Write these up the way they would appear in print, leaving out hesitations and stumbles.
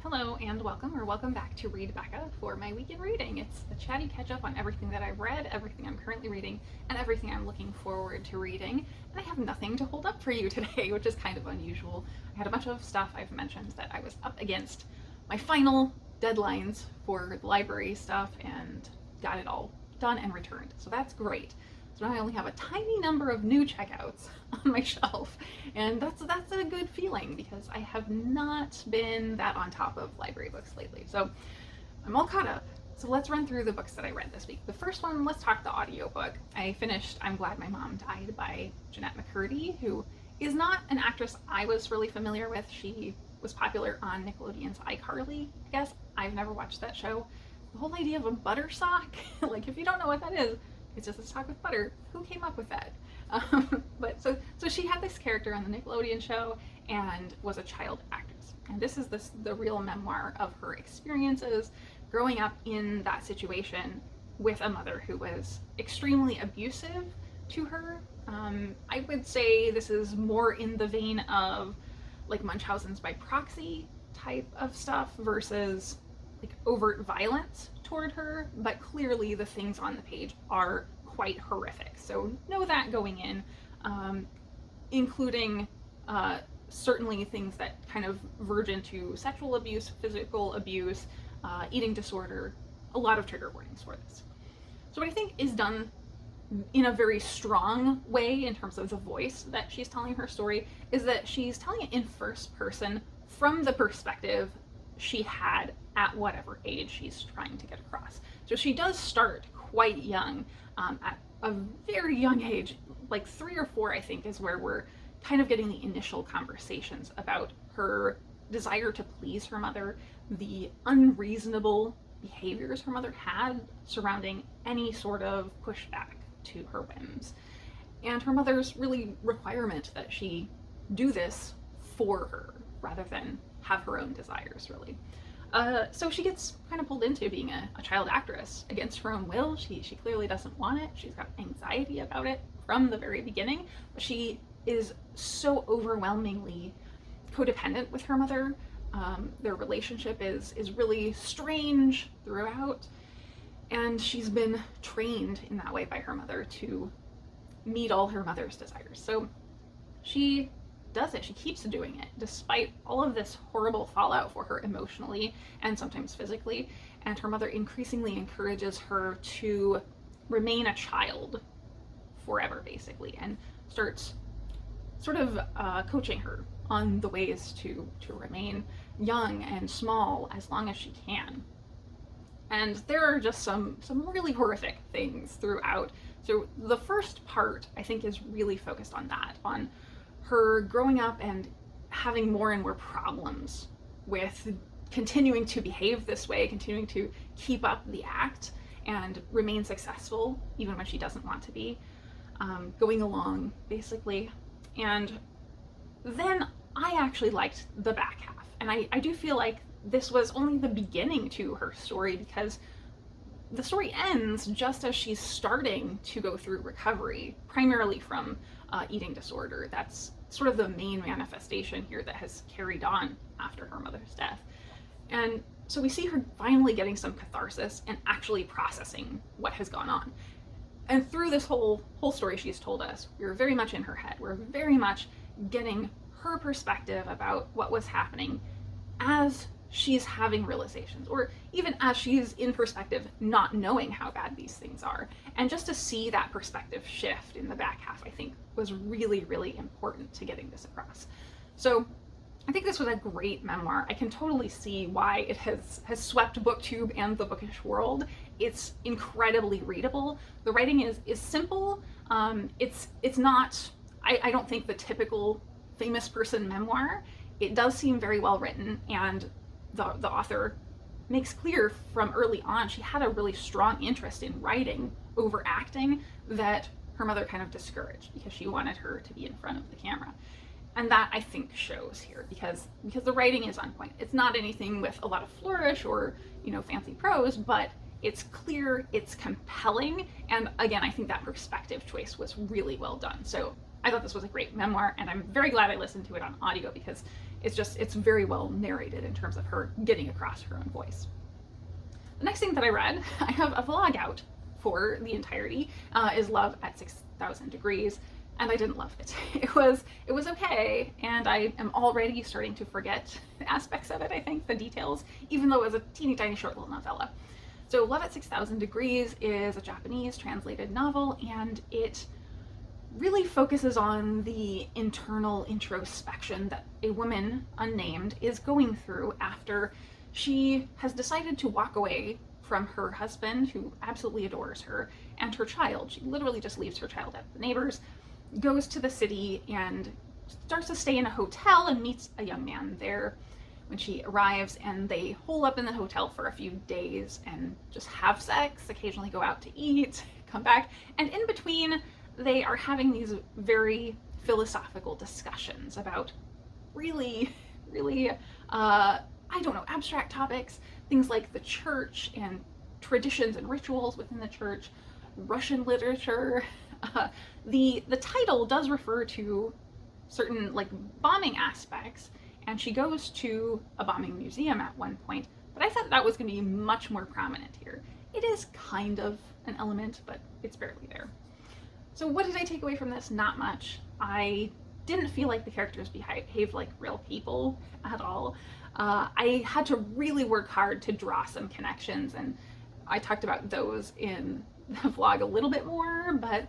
Hello and welcome back to Read Becca for my weekend reading. It's a chatty catch up on everything that I've read, everything I'm currently reading, and everything I'm looking forward to reading. And I have nothing to hold up for you today, which is kind of unusual. I had a bunch of stuff. I've mentioned that I was up against my final deadlines for the library stuff and got it all done and returned. So that's great. So now I only have a tiny number of new checkouts on my shelf, and that's a good feeling because I have not been that on top of library books lately. So I'm all caught up. So let's run through the books that I read this week. The first one, let's talk the audiobook. I finished I'm Glad My Mom Died by Jeanette McCurdy, who is not an actress I was really familiar with. She was popular on Nickelodeon's iCarly, I guess. I've never watched that show. The whole idea of a butter sock, like if you don't know what that is, it's just a sock with butter. Who came up with that? But so she had this character on the Nickelodeon show and was a child actress. And this is the real memoir of her experiences growing up in that situation with a mother who was extremely abusive to her. I would say this is more in the vein of like Munchausen's by proxy type of stuff versus like overt violence toward her, but clearly the things on the page are quite horrific. So know that going in, including certainly things that kind of verge into sexual abuse, physical abuse, eating disorder, a lot of trigger warnings for this. So what I think is done in a very strong way in terms of the voice that she's telling her story is that she's telling it in first person from the perspective she had at whatever age she's trying to get across. So she does start quite young, at a very young age, like 3 or 4 I think is where we're kind of getting the initial conversations about her desire to please her mother, the unreasonable behaviors her mother had surrounding any sort of pushback to her whims, and her mother's really requirement that she do this for her rather than have her own desires, really. So she gets kind of pulled into being a child actress against her own will. She clearly doesn't want it. She's got anxiety about it from the very beginning. But she is so overwhelmingly codependent with her mother. Their relationship is really strange throughout. And she's been trained in that way by her mother to meet all her mother's desires. So she does it. She keeps doing it despite all of this horrible fallout for her emotionally and sometimes physically. And her mother increasingly encourages her to remain a child forever, basically, and starts sort of coaching her on the ways to remain young and small as long as she can. And there are just some really horrific things throughout. So the first part, I think, is really focused on that, on her growing up and having more and more problems with continuing to behave this way, continuing to keep up the act and remain successful even when she doesn't want to be, going along, basically. And then I actually liked the back half. And I do feel like this was only the beginning to her story, because the story ends just as she's starting to go through recovery, primarily from eating disorder. That's sort of the main manifestation here that has carried on after her mother's death. And so we see her finally getting some catharsis and actually processing what has gone on. And through this whole story she's told us, we're very much in her head. We're very much getting her perspective about what was happening as she's having realizations, or even as she's in perspective not knowing how bad these things are. And just to see that perspective shift in the back half, I think, was really, really important to getting this across. So I think this was a great memoir. I can totally see why it has swept BookTube and the bookish world. It's incredibly readable. The writing is simple. It's not, I don't think, the typical famous person memoir. It does seem very well written, and the author makes clear from early on she had a really strong interest in writing over acting that her mother kind of discouraged because she wanted her to be in front of the camera. And that, I think, shows here because the writing is on point. It's not anything with a lot of flourish or, fancy prose, but it's clear, it's compelling, and again, I think that perspective choice was really well done. So I thought this was a great memoir, and I'm very glad I listened to it on audio because it's very well narrated in terms of her getting across her own voice. The next thing that I read, I have a vlog out for the entirety, is Love at 6,000 Degrees, and I didn't love it. It was okay, and I am already starting to forget aspects of it, I think, the details, even though it was a teeny tiny short little novella. So Love at 6,000 Degrees is a Japanese translated novel, and it really focuses on the internal introspection that a woman, unnamed, is going through after she has decided to walk away from her husband, who absolutely adores her, and her child. She literally just leaves her child at the neighbors, goes to the city, and starts to stay in a hotel and meets a young man there when she arrives, and they hole up in the hotel for a few days and just have sex, occasionally go out to eat, come back, and in between they are having these very philosophical discussions about really, I don't know, abstract topics, things like the church and traditions and rituals within the church, Russian literature. The title does refer to certain like bombing aspects, and she goes to a bombing museum at one point, but I thought that was going to be much more prominent here. It is kind of an element, but it's barely there. So what did I take away from this? Not much. I didn't feel like the characters behaved like real people at all. I had to really work hard to draw some connections, and I talked about those in the vlog a little bit more, but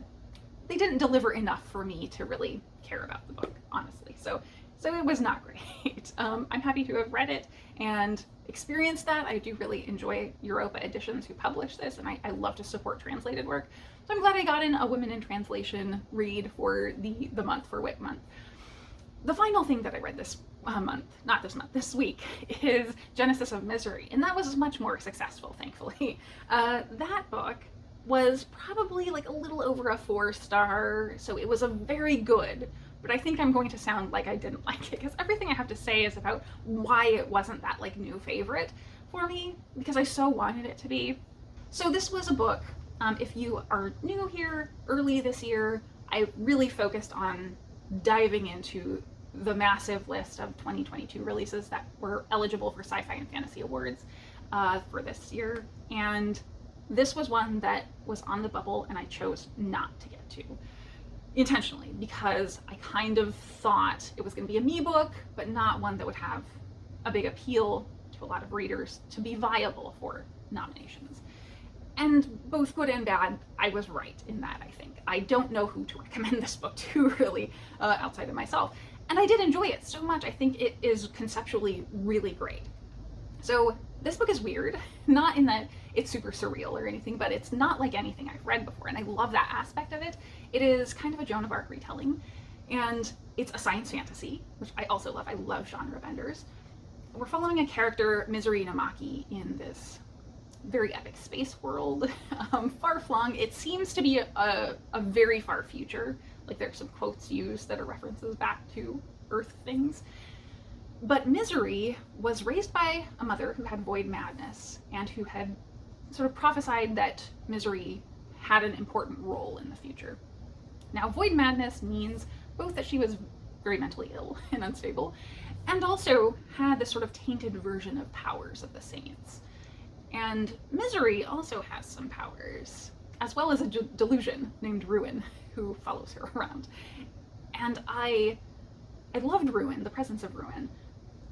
they didn't deliver enough for me to really care about the book, honestly. So it was not great. I'm happy to have read it and experienced that. I do really enjoy Europa Editions who publish this, and I love to support translated work. So I'm glad I got in a Women in Translation read for the month, for Wit Month. The final thing that I read this this week, is Genesis of Misery, and that was much more successful, thankfully. That book was probably like a little over a 4-star, so it was a very good, but I think I'm going to sound like I didn't like it, because everything I have to say is about why it wasn't that like new favorite for me, because I so wanted it to be. So this was a book, if you are new here, early this year, I really focused on diving into the massive list of 2022 releases that were eligible for Sci-Fi and Fantasy Awards for this year, and this was one that was on the bubble and I chose not to get to intentionally, because I kind of thought it was going to be a me book, but not one that would have a big appeal to a lot of readers to be viable for nominations. And both good and bad, I was right in that, I think. I don't know who to recommend this book to, really, outside of myself. And I did enjoy it so much. I think it is conceptually really great. So this book is weird, not in that it's super surreal or anything, but it's not like anything I've read before, and I love that aspect of it. It is kind of a Joan of Arc retelling, and it's a science fantasy, which I also love. I love genre benders. We're following a character, Misery no Maki, in this very epic space world, far-flung. It seems to be a very far future. Like, there's some quotes used that are references back to Earth things. But Misery was raised by a mother who had void madness, and who had sort of prophesied that Misery had an important role in the future. Now, void madness means both that she was very mentally ill and unstable, and also had this sort of tainted version of powers of the saints. And Misery also has some powers, as well as a delusion named Ruin, who follows her around. And I loved Ruin, the presence of Ruin.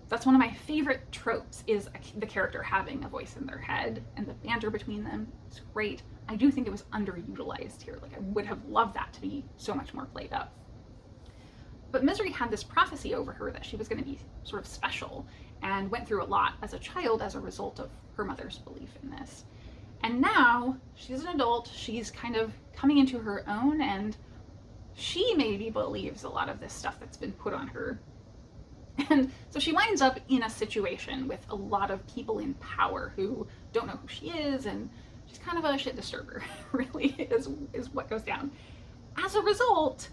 That's one of my favorite tropes, is the character having a voice in their head, and the banter between them is great. I do think it was underutilized here. Like, I would have loved that to be so much more played up. But Misery had this prophecy over her that she was going to be sort of special, and went through a lot as a child as a result of her mother's belief in this. And now she's an adult, she's kind of coming into her own, and she maybe believes a lot of this stuff that's been put on her. And so she winds up in a situation with a lot of people in power who don't know who she is, and she's kind of a shit disturber, really, is what goes down. As a result,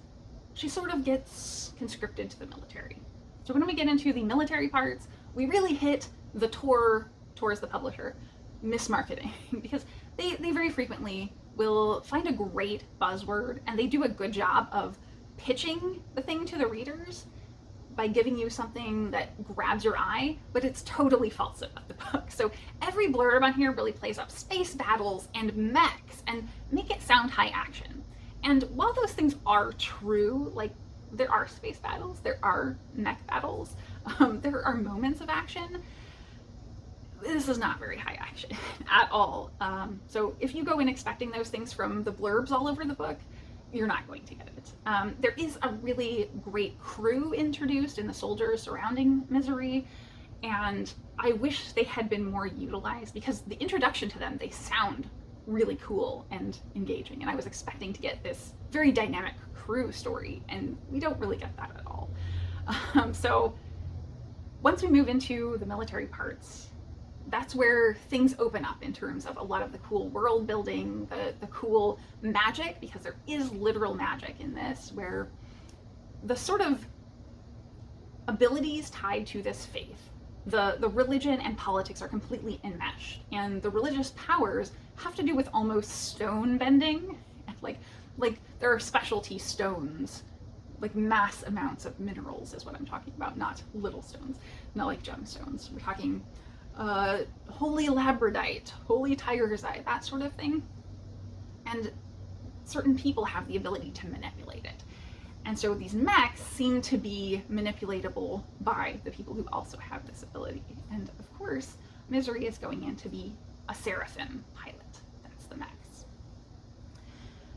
she sort of gets conscripted to the military. So when we get into the military parts, we really hit the Tor is the publisher, mismarketing, because they very frequently will find a great buzzword, and they do a good job of pitching the thing to the readers, by giving you something that grabs your eye, but it's totally false about the book. So every blurb on here really plays up space battles and mechs and make it sound high action. And while those things are true, like there are space battles, there are mech battles, there are moments of action, this is not very high action at all. So if you go in expecting those things from the blurbs all over the book, you're not going to get it. There is a really great crew introduced in the soldiers surrounding Misery, and I wish they had been more utilized, because the introduction to them, they sound really cool and engaging, and I was expecting to get this very dynamic crew story, and we don't really get that at all. So once we move into the military parts, that's where things open up in terms of a lot of the cool world building, the cool magic, because there is literal magic in this, where the sort of abilities tied to this faith, the religion and politics are completely enmeshed, and the religious powers have to do with almost stone bending. Like there are specialty stones, like mass amounts of minerals is what I'm talking about, not little stones, not like gemstones. We're talking holy labradite, holy tiger's eye, that sort of thing. And certain people have the ability to manipulate it. And so these mechs seem to be manipulatable by the people who also have this ability. And of course, Misery is going in to be a Seraphim pilot. That's the mechs.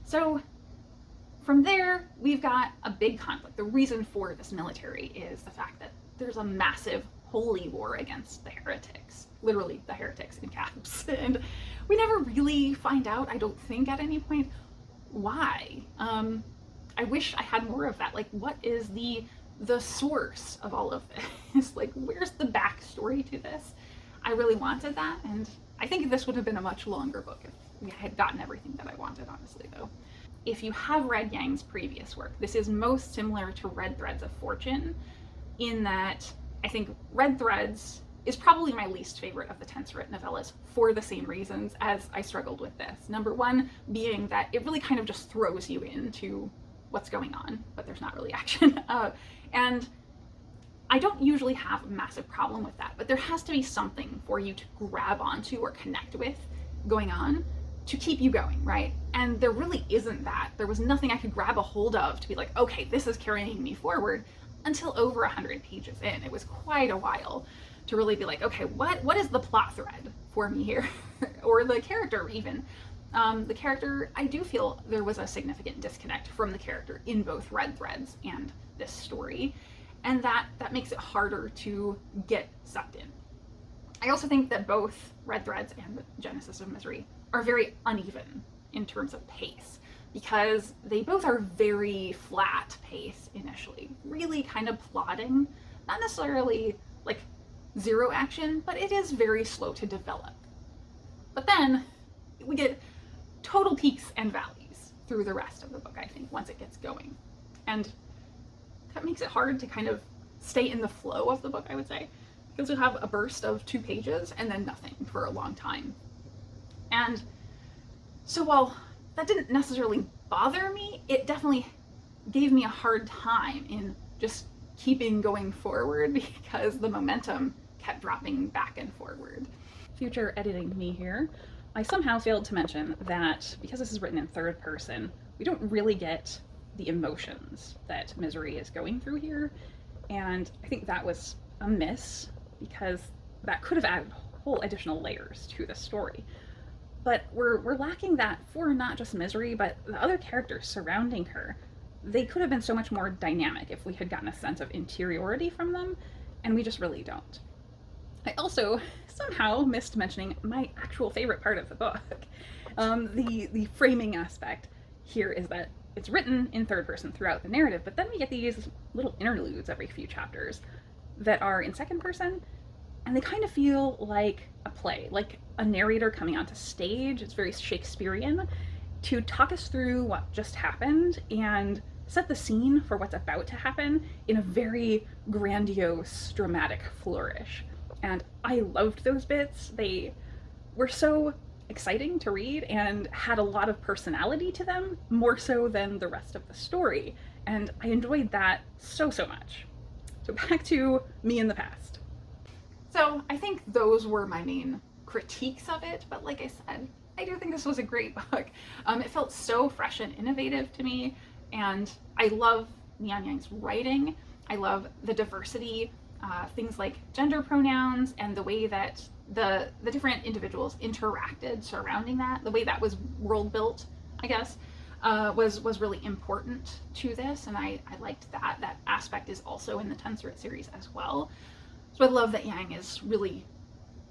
So from there, we've got a big conflict. The reason for this military is the fact that there's a massive holy war against the heretics, literally the heretics in caps. And we never really find out, I don't think at any point, why. I wish I had more of that. Like, what is the source of all of this? Like, where's the backstory to this? I really wanted that, and I think this would have been a much longer book if we had gotten everything that I wanted, honestly, though. If you have read Yang's previous work, this is most similar to Red Threads of Fortune, in that I think Red Threads is probably my least favorite of the Tenserette novellas for the same reasons as I struggled with this. Number one being that it really kind of just throws you into what's going on, but there's not really action. And I don't usually have a massive problem with that, but there has to be something for you to grab onto or connect with going on to keep you going, right? And there really isn't that. There was nothing I could grab a hold of to be like, okay, this is carrying me forward, until over 100 pages in. It was quite a while to really be like, okay, what is the plot thread for me here? Or the character even. The character, I do feel there was a significant disconnect from the character in both Red Threads and this story, and that makes it harder to get sucked in. I also think that both Red Threads and the Genesis of Misery are very uneven in terms of pace, because they both are very flat pace initially, really kind of plodding, not necessarily like zero action, but it is very slow to develop. But then we get total peaks and valleys through the rest of the book, I think, once it gets going. And that makes it hard to kind of stay in the flow of the book, I would say, because you'll have a burst of 2 pages and then nothing for a long time. And so while that didn't necessarily bother me, it definitely gave me a hard time in just keeping going forward, because the momentum kept dropping back and forward. Future editing me here. I somehow failed to mention that because this is written in third person, we don't really get the emotions that Misery is going through here. And I think that was a miss, because that could have added whole additional layers to the story. But we're lacking that for not just Misery, but the other characters surrounding her. They could have been so much more dynamic if we had gotten a sense of interiority from them, and we just really don't. I also somehow missed mentioning my actual favorite part of the book. The framing aspect here is that it's written in third person throughout the narrative, but then we get these little interludes every few chapters that are in second person, and they kind of feel like a play, like a narrator coming onto stage. It's very Shakespearean, to talk us through what just happened and set the scene for what's about to happen in a very grandiose, dramatic flourish. And I loved those bits. They were so exciting to read and had a lot of personality to them, more so than the rest of the story. And I enjoyed that so much. So back to me in the past. So I think those were my main critiques of it, but like I said, I do think this was a great book. It felt so fresh and innovative to me, and I love Neon Yang's writing. I love the diversity, things like gender pronouns, and the way that the different individuals interacted surrounding that, the way that was world built, I guess, was really important to this, and I liked that. That aspect is also in the Tensorate series as well. So I love that Yang is really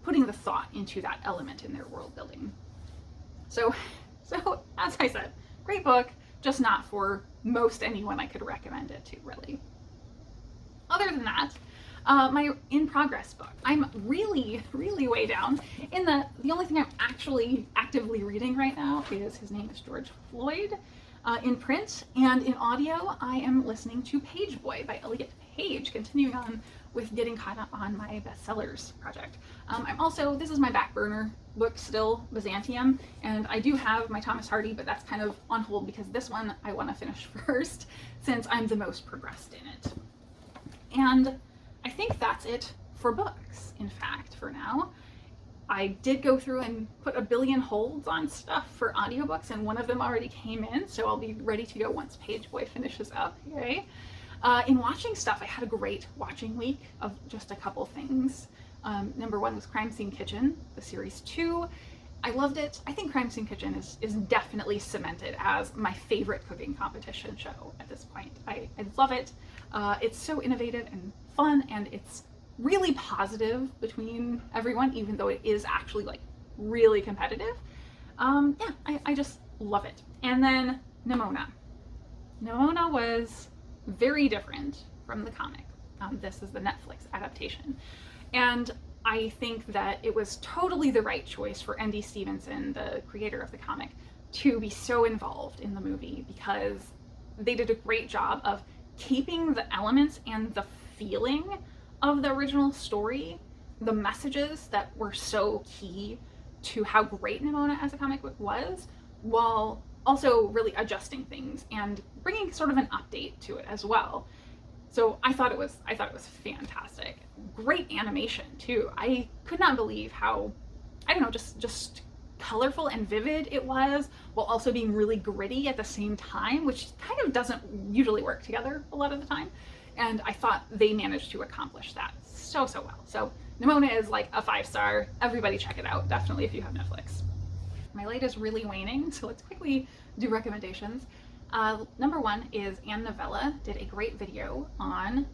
putting the thought into that element in their world building. So as I said, great book, just not for most anyone I could recommend it to, really. Other than that, my in progress book. I'm really way down. The only thing I'm actually actively reading right now is, his name is George Floyd. In print and in audio, I am listening to Pageboy by Elliot, continuing on with getting caught up on my bestsellers project. I'm also, this is my back burner book still, Byzantium, and I do have my Thomas Hardy, but that's kind of on hold because this one I want to finish first since I'm the most progressed in it. And I think that's it for books, in fact, for now. I did go through and put a billion holds on stuff for audiobooks, and one of them already came in, so I'll be ready to go once Pageboy finishes up. Yay. In watching stuff, I had a great watching week of just a couple things. Number one was Crime Scene Kitchen, the series 2. I loved it. I think Crime Scene Kitchen is definitely cemented as my favorite cooking competition show at this point. I love it. It's so innovative and fun, and it's really positive between everyone, even though it is actually like really competitive. Yeah, I just love it. And then Nimona. Nimona was very different from the comic. This is the Netflix adaptation. And I think that it was totally the right choice for N.D. Stevenson, the creator of the comic, to be so involved in the movie, because they did a great job of keeping the elements and the feeling of the original story, the messages that were so key to how great Nimona as a comic book was, while also really adjusting things and bringing sort of an update to it as well. So I thought it was fantastic. Great animation too. I could not believe how, I don't know, just colorful and vivid it was, while also being really gritty at the same time, which kind of doesn't usually work together a lot of the time. And I thought they managed to accomplish that so well. So Nimona is like a 5-star. Everybody check it out, definitely, if you have Netflix. My light is really waning, so let's quickly do recommendations. Number one is Anne Novella did a great video on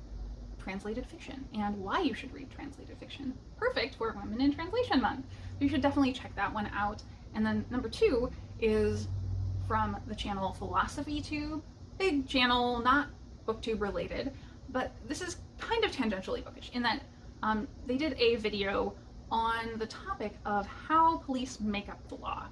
translated fiction and why you should read translated fiction. Perfect for Women in Translation Month. You should definitely check that one out. And then number 2 is from the channel PhilosophyTube. Big channel, not booktube related, but this is kind of tangentially bookish in that they did a video on the topic of how police make up the law.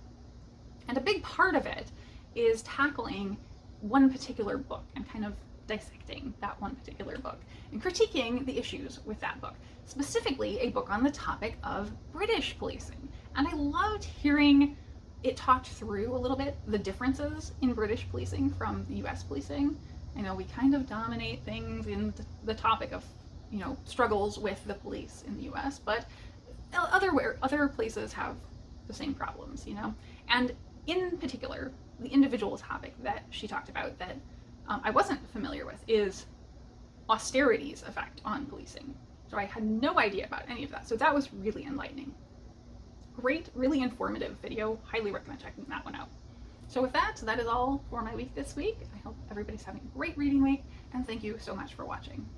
And a big part of it is tackling one particular book and kind of dissecting that one particular book and critiquing the issues with that book, specifically a book on the topic of British policing. And I loved hearing it talked through a little bit the differences in British policing from the US policing. I know we kind of dominate things in the topic of, you know, struggles with the police in the US, but other places have the same problems, you know? And in particular, the individual topic that she talked about that I wasn't familiar with is austerity's effect on policing. So I had no idea about any of that. So that was really enlightening. Great, really informative video. Highly recommend checking that one out. So with that, that is all for my week this week. I hope everybody's having a great reading week, and thank you so much for watching.